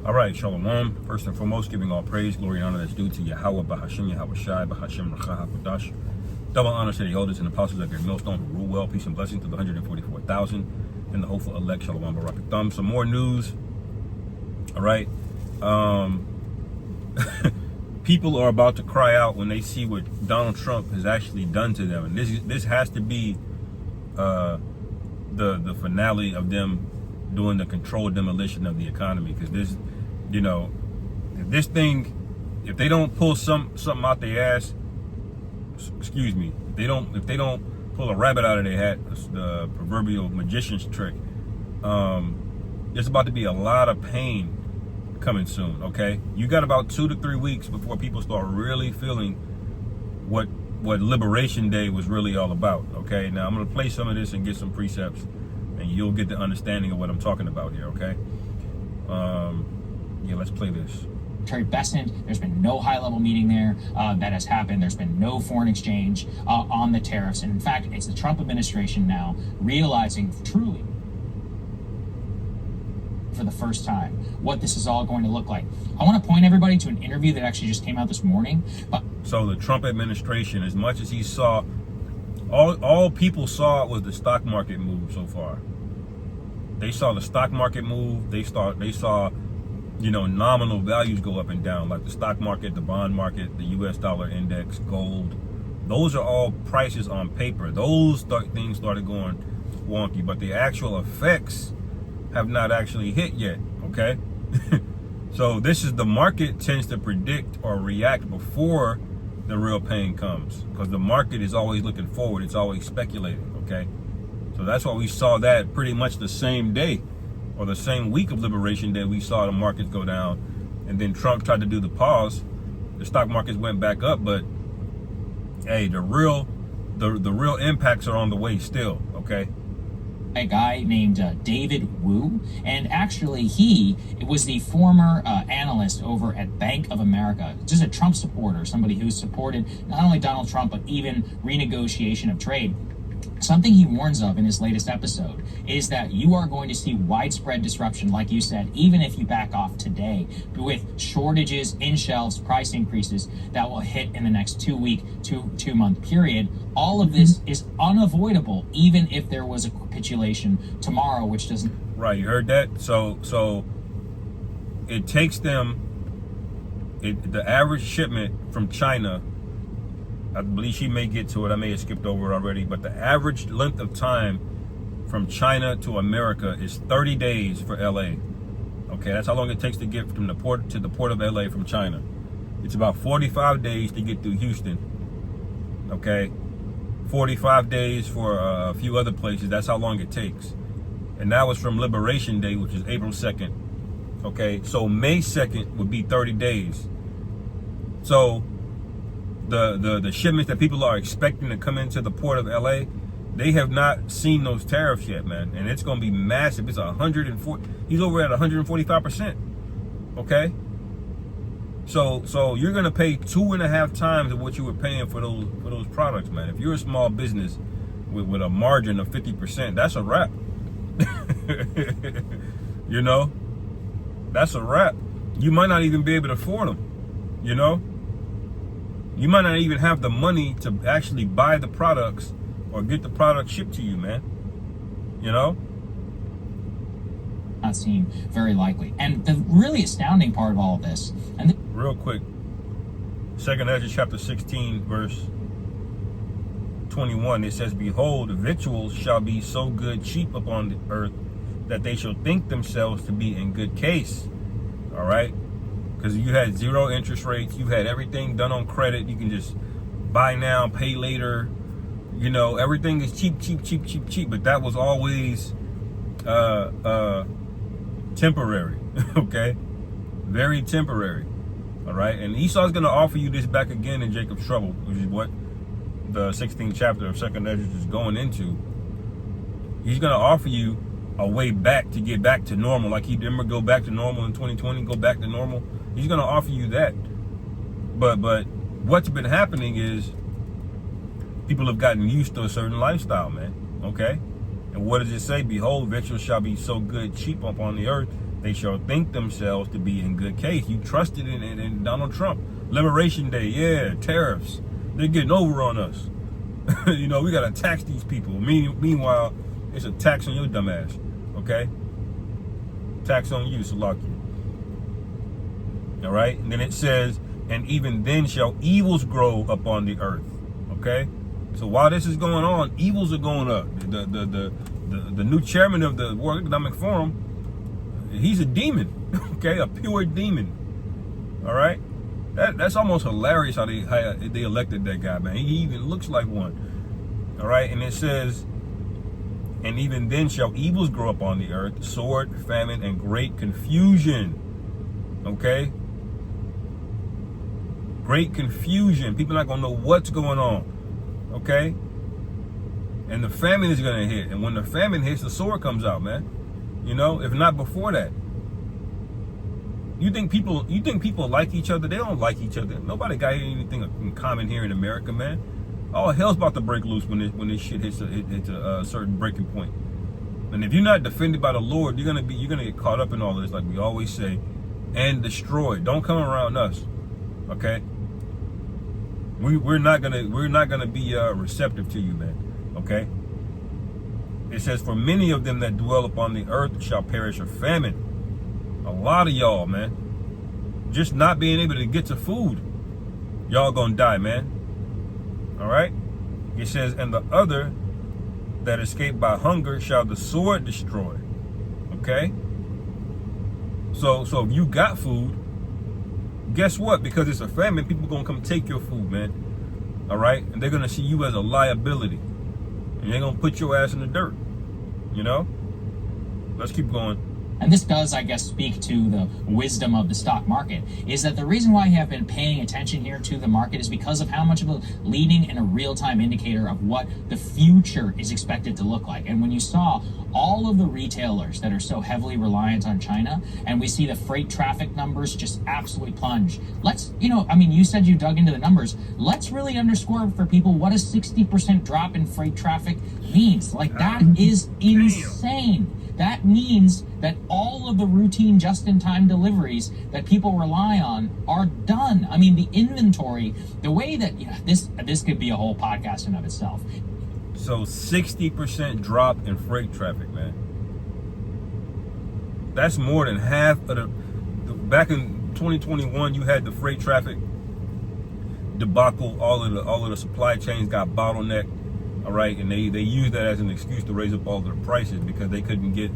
All right, Shalom. First and foremost, giving all praise, glory, and honor that's due to Yahweh, Bahashim, Yahweh Shai, Bahashim, Racha, HaKodash. Double honor to the elders and apostles at their millstone who rule well. Peace and blessings to the 144,000 and the hopeful elect. Shalom, Barak Thumb. Some more news. All right. People are about to cry out when they see what Donald Trump has actually done to them. And this has to be the finale of them doing the controlled demolition of the economy, because this, you know, if they don't pull something out their ass, excuse me, if they don't pull a rabbit out of their hat, the proverbial magician's trick, there's about to be a lot of pain coming soon. Okay, you got about 2 to 3 weeks before people start really feeling what Liberation Day was really all about. Okay, now I'm gonna play some of this and get some precepts, and you'll get the understanding of what I'm talking about here, okay? Yeah, let's play this. Secretary Bessent, there's been no high-level meeting there that has happened. There's been no foreign exchange on the tariffs. And in fact, it's the Trump administration now realizing truly for the first time what this is all going to look like. I want to point everybody to an interview that actually just came out this morning. So the Trump administration, as much as he saw, all people saw was the stock market move so far. They saw the stock market move. They saw, you know, nominal values go up and down, like the stock market, the bond market, the U.S. dollar index, gold. Those are all prices on paper. Those things started going wonky, but the actual effects have not actually hit yet, okay? So this is, the market tends to predict or react before the real pain comes, because the market is always looking forward. It's always speculating, okay? So that's why we saw that pretty much the same day or the same week of Liberation Day. We saw the markets go down, and then Trump tried to do the pause. The stock markets went back up, but hey, the real impacts are on the way still, okay? A guy named David Wu, and actually he was the former analyst over at Bank of America, just a Trump supporter, somebody who supported not only Donald Trump, but even renegotiation of trade. Something he warns of in his latest episode is that you are going to see widespread disruption, like you said, even if you back off today, with shortages in shelves, price increases that will hit in the next 2-month period. All of this is unavoidable, even if there was a capitulation tomorrow, which doesn't. Right, you heard that? So it takes them, the average shipment from China, I believe she may get to it, I may have skipped over it already, but the average length of time from China to America is 30 days for LA. Okay, that's how long it takes to get from the port to the port of LA from China. It's about 45 days to get through Houston. Okay, 45 days for a few other places. That's how long it takes. And that was from Liberation Day, which is April 2nd. Okay, so May 2nd would be 30 days. So the shipments that people are expecting to come into the port of LA, they have not seen those tariffs yet, man. And it's going to be massive. It's 140. He's over at 145%. Okay. So you're going to pay 2.5 times of what you were paying for those products, man. If you're a small business with a margin of 50%, that's a wrap. You know, that's a wrap. You might not even be able to afford them. You know, you might not even have the money to actually buy the products or get the product shipped to you, man. You know? Not seem very likely. And the really astounding part of all of this, and real quick, 2nd Ezra chapter 16, verse 21, it says, "Behold, victuals shall be so good cheap upon the earth, that they shall think themselves to be in good case." All right? Because you had 0 interest rates, you had everything done on credit. You can just buy now, pay later. You know, everything is cheap. But that was always temporary. Okay, very temporary. All right, and Esau's going to offer you this back again in Jacob's trouble, which is what the 16th chapter of 2nd Ezra is going into. He's going to offer you a way back to get back to normal, like he didn't go back to normal in 2020, go back to normal. He's going to offer you that. But what's been happening is people have gotten used to a certain lifestyle, man. Okay, And what does it say? Behold, victuals shall be so good, cheap upon the earth, they shall think themselves to be in good case. You trusted in Donald Trump. Liberation Day, yeah, tariffs. They're getting over on us. You know, we got to tax these people. Meanwhile, it's a tax on your dumb ass, okay? Tax on you, Salaki. All right? And then it says, and even then shall evils grow upon the earth, okay? So while this is going on, evils are going up. The new chairman of the World Economic Forum, he's a demon, okay? A pure demon, all right? That's almost hilarious how they elected that guy, man. He even looks like one, all right? And it says, and even then shall evils grow up on the earth, sword, famine, and great confusion, okay? Great confusion. People not going to know what's going on, okay? And the famine is going to hit. And when the famine hits, the sword comes out, man. You know, if not before that. You think people like each other? They don't like each other. Nobody got anything in common here in America, man. All hell's about to break loose when this shit hits a certain breaking point. And if you're not defended by the Lord, you're gonna get caught up in all this, like we always say, and destroyed. Don't come around us, okay? We're not gonna be receptive to you, man. Okay. It says, for many of them that dwell upon the earth shall perish of famine. A lot of y'all, man, just not being able to get to food, y'all gonna die, man. All right. It says, and the other that escape by hunger shall the sword destroy. Okay. So if you got food, guess what? Because it's a famine, people gonna come take your food, man. All right, and they're gonna see you as a liability, and they're gonna put your ass in the dirt. You know. Let's keep going. And this does, I guess, speak to the wisdom of the stock market, is that the reason why I have been paying attention here to the market is because of how much of a leading and a real-time indicator of what the future is expected to look like. And when you saw all of the retailers that are so heavily reliant on China, and we see the freight traffic numbers just absolutely plunge. You said you dug into the numbers. Let's really underscore for people what a 60% drop in freight traffic means. Like, that is insane. That means that all of the routine just-in-time deliveries that people rely on are done. I mean, the inventory, the way that, this could be a whole podcast in of itself. So 60% drop in freight traffic, man. That's more than half of the back in 2021, you had the freight traffic debacle. All of the supply chains got bottlenecked. All right, and they use that as an excuse to raise up all their prices because they couldn't get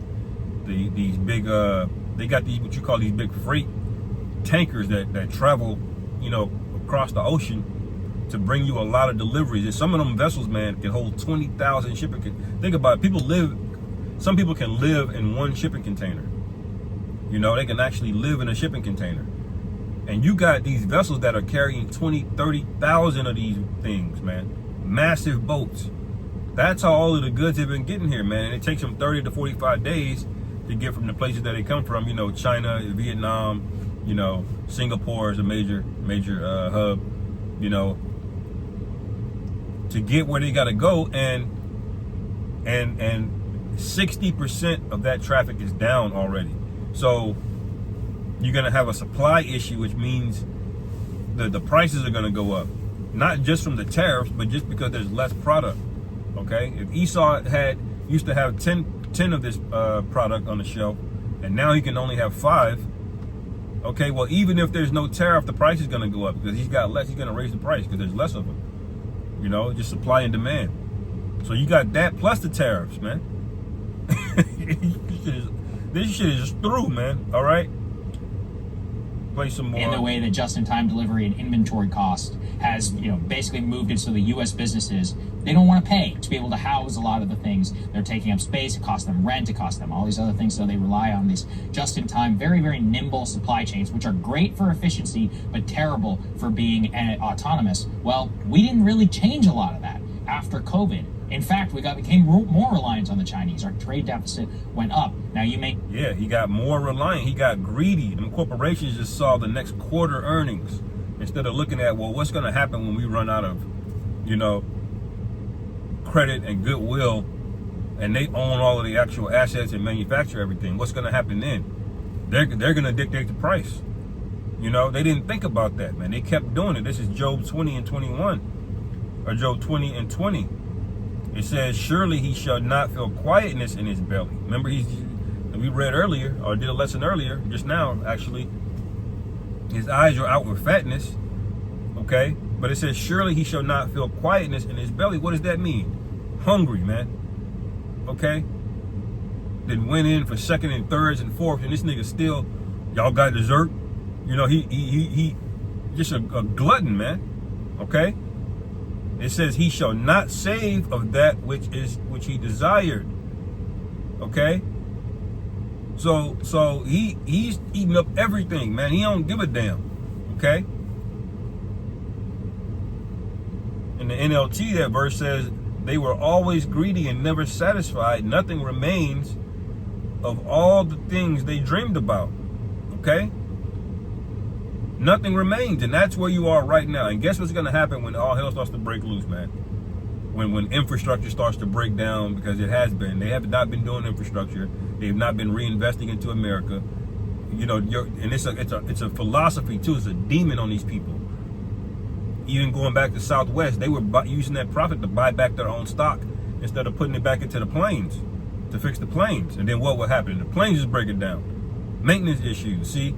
these big they got these what you call these big freight tankers that travel, across the ocean to bring you a lot of deliveries. And some of them vessels, man, can hold 20,000 shipping. Think about it. Some people can live in one shipping container. They can actually live in a shipping container. And you got these vessels that are carrying 20, 30,000 of these things, man. Massive boats. That's how all of the goods have been getting here, man. And it takes them 30 to 45 days to get from the places that they come from. China, Vietnam, Singapore is a major hub, to get where they got to go. And 60% of that traffic is down already. So you're going to have a supply issue, which means the prices are going to go up. Not just from the tariffs, but just because there's less product. Okay, if Esau used to have 10 of this product on the shelf, and now he can only have 5. Okay, well, even if there's no tariff, the price is going to go up because he's got less. He's going to raise the price because there's less of them. Just supply and demand. So you got that plus the tariffs, man. This shit is through, man. All right. Play some more. In the way that just-in-time delivery and inventory cost has, basically moved it so the U.S. businesses, they don't want to pay to be able to house a lot of the things. They're taking up space. It costs them rent. It costs them all these other things. So they rely on these just-in-time, very, very nimble supply chains, which are great for efficiency, but terrible for being autonomous. Well, we didn't really change a lot of that after COVID. In fact, we became more reliant on the Chinese. Our trade deficit went up. Now Yeah, he got more reliant. He got greedy. And corporations just saw the next quarter earnings instead of looking at, what's going to happen when we run out of, credit and goodwill and they own all of the actual assets and manufacture everything, what's going to happen then? They're going to dictate the price. You know, they didn't think about that, man. They kept doing it. This is Job 20 and 21, or Job 20 and 20. It says, surely he shall not feel quietness in his belly. Remember, we read earlier, or did a lesson earlier, just now, actually. His eyes are out with fatness, okay? But it says, surely he shall not feel quietness in his belly. What does that mean? Hungry, man. Okay? Then went in for second and thirds and fourths, and this nigga still, y'all got dessert? You know, he just a glutton, man. Okay? It says he shall not save of that which he desired. Okay? So he's eating up everything, man. He don't give a damn. Okay? In the NLT, that verse says, they were always greedy and never satisfied. Nothing remains of all the things they dreamed about. Okay? Nothing remains, and that's where you are right now. And guess what's going to happen when all hell starts to break loose, man? When infrastructure starts to break down, because it has been. They have not been doing infrastructure. They have not been reinvesting into America. You know, and it's a philosophy too. It's a demon on these people. Even going back to Southwest, they were using that profit to buy back their own stock instead of putting it back into the planes to fix the planes. And then what would happen? The planes just break it down. Maintenance issues. See.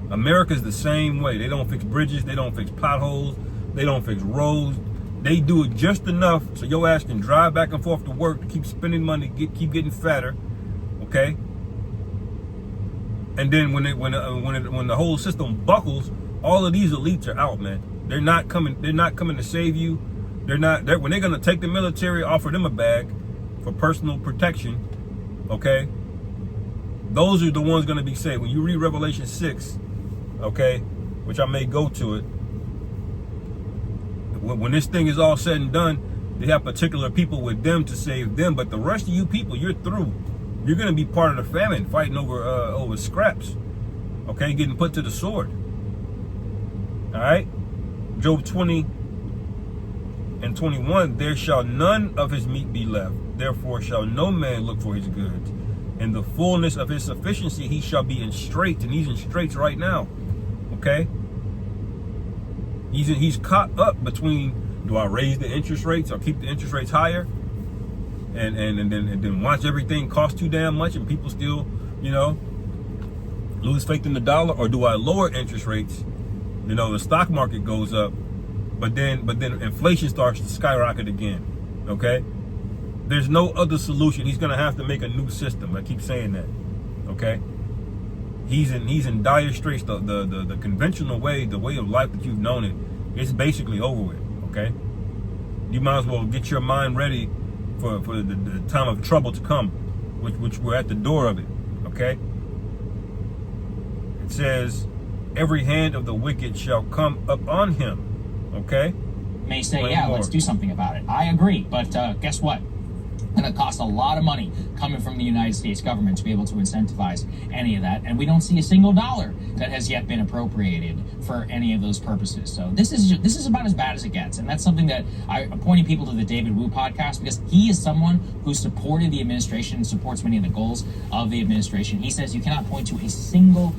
America's the same way. They don't fix bridges. They don't fix potholes. They don't fix roads. They do it just enough so your ass can drive back and forth to work to keep spending money, keep getting fatter. Okay. And then when the whole system buckles, all of these elites are out, man. They're not coming to save you. When they're gonna take the military, offer them a bag for personal protection. Okay. Those are the ones gonna be saved. When you read Revelation 6. Okay, which I may go to it. When this thing is all said and done, they have particular people with them to save them, but the rest of you people, you're through. You're gonna be part of the famine, fighting over scraps. Okay, getting put to the sword. All right, Job 20 and 21. There shall none of his meat be left. Therefore shall no man look for his goods. In the fullness of his sufficiency, he shall be in straits, and he's in straits right now. Okay, he's caught up between, do I raise the interest rates or keep the interest rates higher, and then watch everything cost too damn much and people still, you know, lose faith in the dollar, or do I lower interest rates? You know, the stock market goes up, but then inflation starts to skyrocket again. Okay, there's no other solution. He's gonna have to make a new system. I keep saying that. Okay. He's in dire straits. The conventional way, the way of life that you've known it, it's basically over with. Okay, you might as well get your mind ready for the time of trouble to come, which we're at the door of it. Okay, it says, every hand of the wicked shall come up on him. Okay, may say, yeah, let's do something about it. I agree, but guess what? It's going to cost a lot of money coming from the United States government to be able to incentivize any of that. And we don't see a single dollar that has yet been appropriated for any of those purposes. So this is about as bad as it gets. And that's something that I'm pointing people to the David Wu podcast, because he is someone who supported the administration and supports many of the goals of the administration. He says you cannot point to a single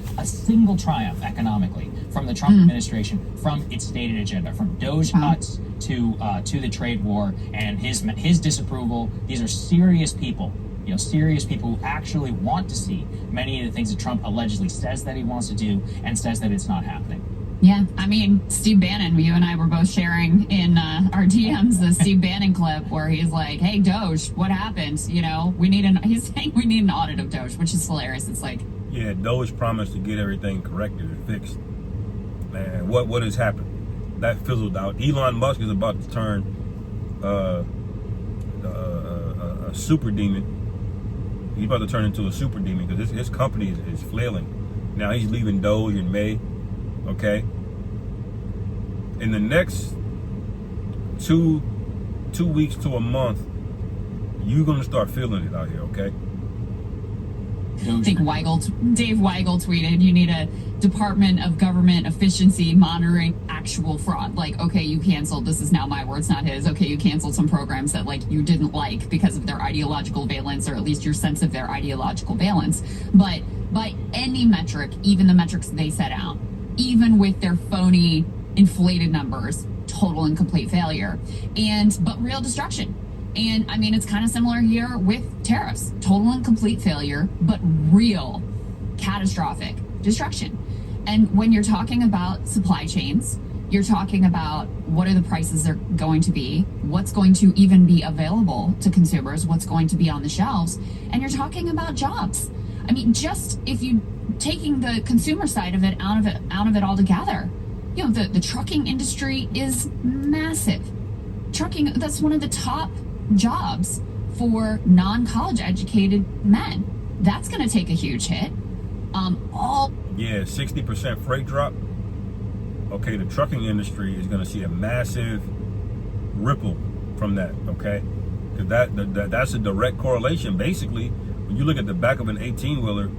triumph economically from the Trump administration, from its stated agenda, from Doge cuts to the trade war and his disapproval. These are serious people, serious people who actually want to see many of the things that Trump allegedly says that he wants to do and says that it's not happening. Yeah, I mean, Steve Bannon, you and I were both sharing in our DMs the Steve Bannon clip where he's like, hey, Doge, what happened? He's saying we need an audit of Doge, which is hilarious. It's like, yeah, Doge promised to get everything corrected and fixed. Man, what has happened? That fizzled out. Elon Musk is about to turn a super demon. He's about to turn into a super demon because his company is flailing. Now he's leaving Doge in May. Okay. In the next two weeks to a month, you're gonna start feeling it out here. Okay. I think Dave Weigel tweeted, you need a Department of Government Efficiency monitoring actual fraud. Like, okay, you canceled, this is now my words, not his. Okay, you canceled some programs that like you didn't like because of their ideological valence, or at least your sense of their ideological valence. But by any metric, even the metrics they set out, even with their phony inflated numbers, total and complete failure, but real destruction. And I mean, it's kind of similar here with tariffs, total and complete failure, but real catastrophic destruction. And when you're talking about supply chains, you're talking about what are the prices are going to be, what's going to even be available to consumers, what's going to be on the shelves, and you're talking about jobs. I mean, just if you taking the consumer side of it out of it altogether, you know, the trucking industry is massive. Trucking, that's one of the top jobs for non-college educated men. That's going to take a huge hit. 60% freight drop. Okay, the trucking industry is going to see a massive ripple from that. Okay, because that's a direct correlation. Basically, when you look at the back of an 18-wheeler,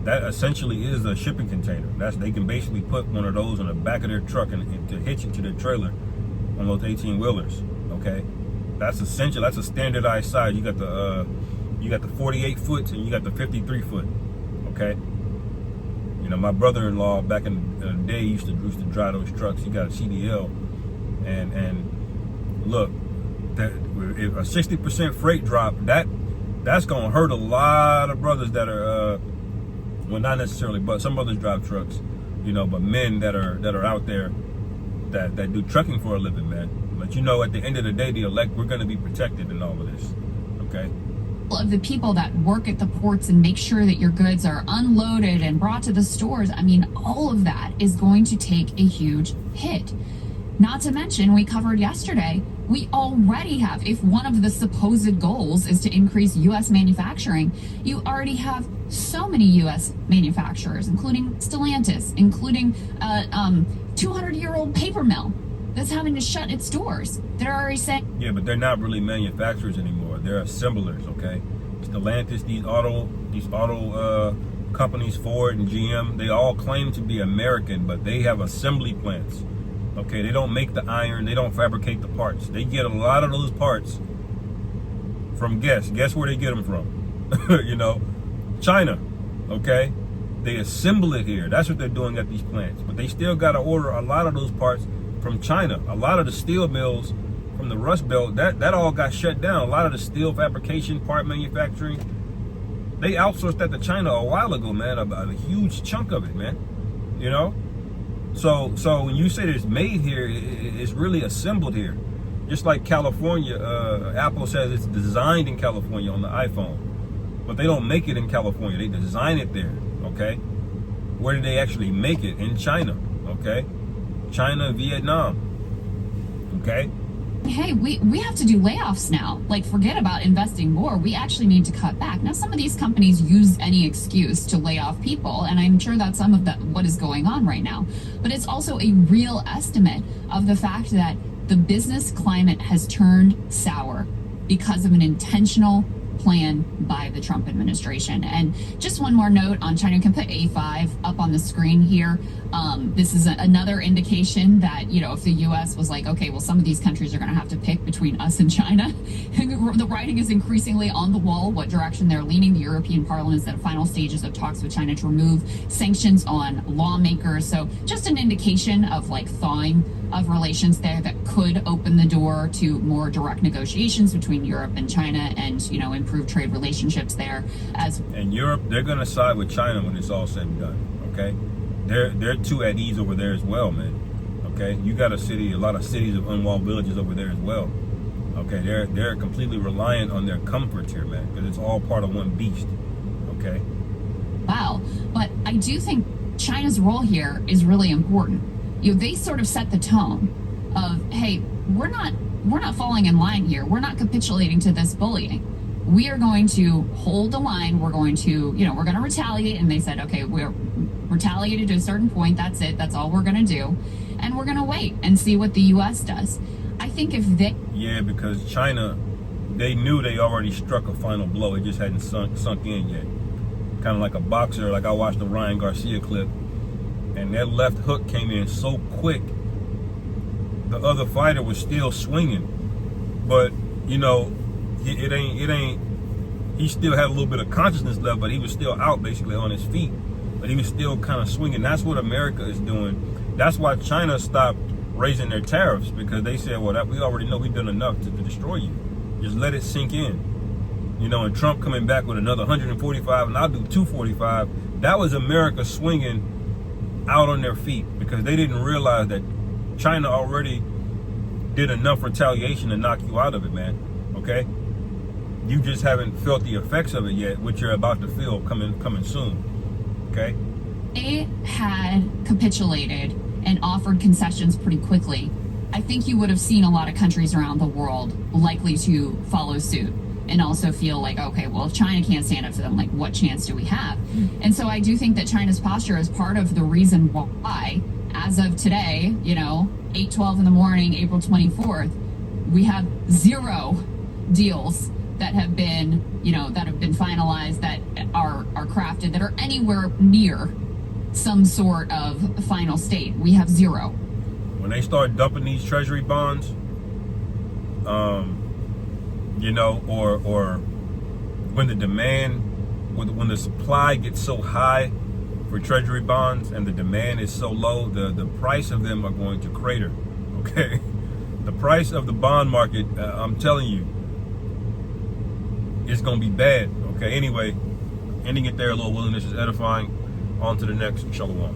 that essentially is a shipping container. They can basically put one of those on the back of their truck and to hitch it to their trailer on those 18-wheelers. Okay, that's essential. That's a standardized size. You got the 48 foot and you got the 53 foot. Okay. You know, my brother-in-law back in the day used to drive those trucks. He got a CDL, and look, if a 60% freight drop, that's gonna hurt a lot of brothers that are, well, not necessarily, but some brothers drive trucks, you know, but men that are out there that do trucking for a living, man. But you know, at the end of the day, we're gonna be protected in all of this, okay? Of the people that work at the ports and make sure that your goods are unloaded and brought to the stores, I mean, all of that is going to take a huge hit. Not to mention, we covered yesterday, we already have, if one of the supposed goals is to increase U.S. manufacturing, you already have so many U.S. manufacturers, including Stellantis, including 200-year-old paper mill that's having to shut its doors. They're already saying... Yeah, but they're not really manufacturers anymore. They're assemblers, okay? Stellantis, these auto companies, Ford and GM, they all claim to be American, but they have assembly plants, okay? They don't make the iron. They don't fabricate the parts. They get a lot of those parts from, guess where they get them from? You know, China, okay? They assemble it here. That's what they're doing at these plants. But they still got to order a lot of those parts from China. A lot of the steel mills from the Rust Belt, that all got shut down. A lot of the steel fabrication, part manufacturing, they outsourced that to China a while ago, man. A huge chunk of it, man. You know? So when you say it's made here, it's really assembled here. Just like California, Apple says it's designed in California on the iPhone. But they don't make it in California. They design it there, okay? Where do they actually make it? In China, okay? China, Vietnam, okay? Hey, we have to do layoffs now. Like, forget about investing more. We actually need to cut back. Now, some of these companies use any excuse to lay off people, and I'm sure that's some of what is going on right now. But it's also a real estimate of the fact that the business climate has turned sour because of an intentional plan by the Trump administration. And just one more note on China. You can put A5 up on the screen here. This is another indication that, you know, if the U.S. was like, okay, well, some of these countries are going to have to pick between us and China. The writing is increasingly on the wall what direction they're leaning. The European Parliament is at final stages of talks with China to remove sanctions on lawmakers. So just an indication of like thawing of relations there that could open the door to more direct negotiations between Europe and China, and, you know, improve trade relationships there. And Europe, they're going to side with China when it's all said and done, okay? They're too at ease over there as well, man. Okay, you got a lot of cities of unwalled villages over there as well. Okay, they're completely reliant on their comforts here, man, because it's all part of one beast. Okay. Wow, but I do think China's role here is really important. You know, they sort of set the tone of, hey, we're not falling in line here. We're not capitulating to this bullying. We are going to hold the line. We're going to, you know, we're going to retaliate. And they said, okay, we're retaliated to a certain point. That's it. That's all we're going to do. And we're going to wait and see what the U.S. does. I think if they... Yeah, because China, they knew they already struck a final blow. It just hadn't sunk in yet. kind of like a boxer. Like I watched the Ryan Garcia clip, and that left hook came in so quick. The other fighter was still swinging, but you know, it ain't. He still had a little bit of consciousness left, but he was still out basically on his feet. But he was still kind of swinging. That's what America is doing. That's why China stopped raising their tariffs, because they said, well, we already know we've done enough to destroy you. Just let it sink in. You know, and Trump coming back with another 145, and I'll do 245. That was America swinging out on their feet, because they didn't realize that China already did enough retaliation to knock you out of it, man. Okay? You just haven't felt the effects of it yet, which you're about to feel coming soon. Okay? They had capitulated and offered concessions pretty quickly. I think you would have seen a lot of countries around the world likely to follow suit and also feel like, okay, well, if China can't stand up to them, like, what chance do we have? And so I do think that China's posture is part of the reason why, as of today, you know, 8:12 in the morning, April 24th, we have 0 deals that have been, you know, that have been finalized, that are crafted, that are anywhere near some sort of final state. We have 0. When they start dumping these treasury bonds, you know, or when the demand, when the supply gets so high for treasury bonds and the demand is so low, the price of them are going to crater. Okay, the price of the bond market, I'm telling you, it's going to be bad. Okay, anyway, ending it there. A little willingness is edifying. On to the next. Shalom.